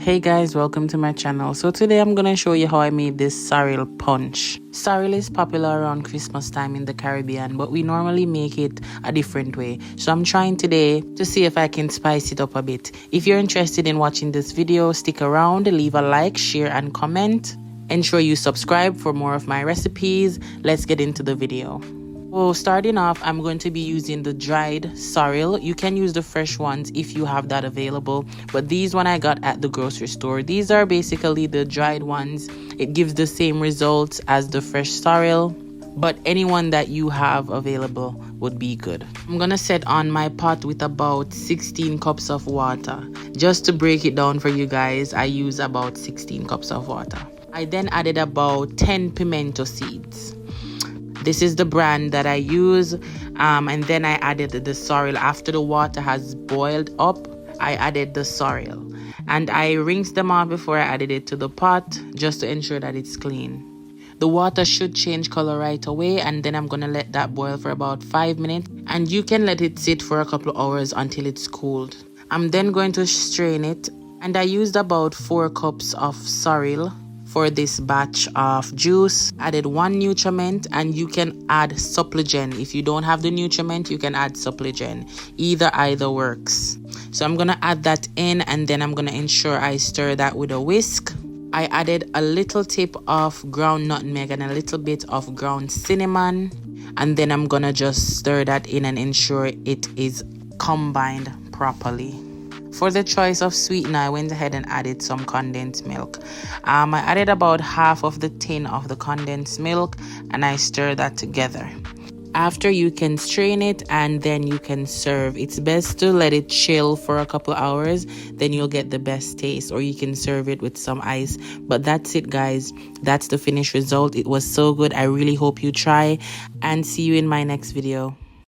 Hey guys, welcome to my channel. So today I'm gonna show you how I made this sorrel punch. Sorrel is popular around Christmas time in the Caribbean, but we normally make it a different way. So I'm trying today to see if I can spice it up a bit. If you're interested in watching this video, stick around, leave a like, share and comment. Ensure you subscribe for more of my recipes. Let's get into the video. So starting off, I'm going to be using the dried sorrel. You can use the fresh ones if you have that available, but these one I got at the grocery store. These are basically the dried ones. It gives the same results as the fresh sorrel, but anyone that you have available would be good. I'm gonna set on my pot with about 16 cups of water. Just to break it down for you guys, I use about 16 cups of water. I then added about 10 pimento seeds. This is the brand that I use, and then I added the sorrel. After the water has boiled up, I added the sorrel, and I rinsed them off before I added it to the pot just to ensure that it's clean. The water should change color right away, and then I'm gonna let that boil for about 5 minutes, and you can let it sit for a couple of hours until it's cooled. I'm then going to strain it, and I used about 4 cups of sorrel for this batch of juice. Added 1 nutriment, and you can add supplement. If you don't have the nutriment, you can add supplement. Either works. So I'm gonna add that in, and then I'm gonna ensure I stir that with a whisk. I added a little tip of ground nutmeg and a little bit of ground cinnamon, and then I'm gonna just stir that in and ensure it is combined properly. For the choice of sweetener, I went ahead and added some condensed milk. I added about half of the tin of the condensed milk, and I stir that together. After, you can strain it and then you can serve. It's best to let it chill for a couple hours, then you'll get the best taste, or you can serve it with some ice. But that's it guys, that's the finished result. It was so good. I really hope you try, and see you in my next video.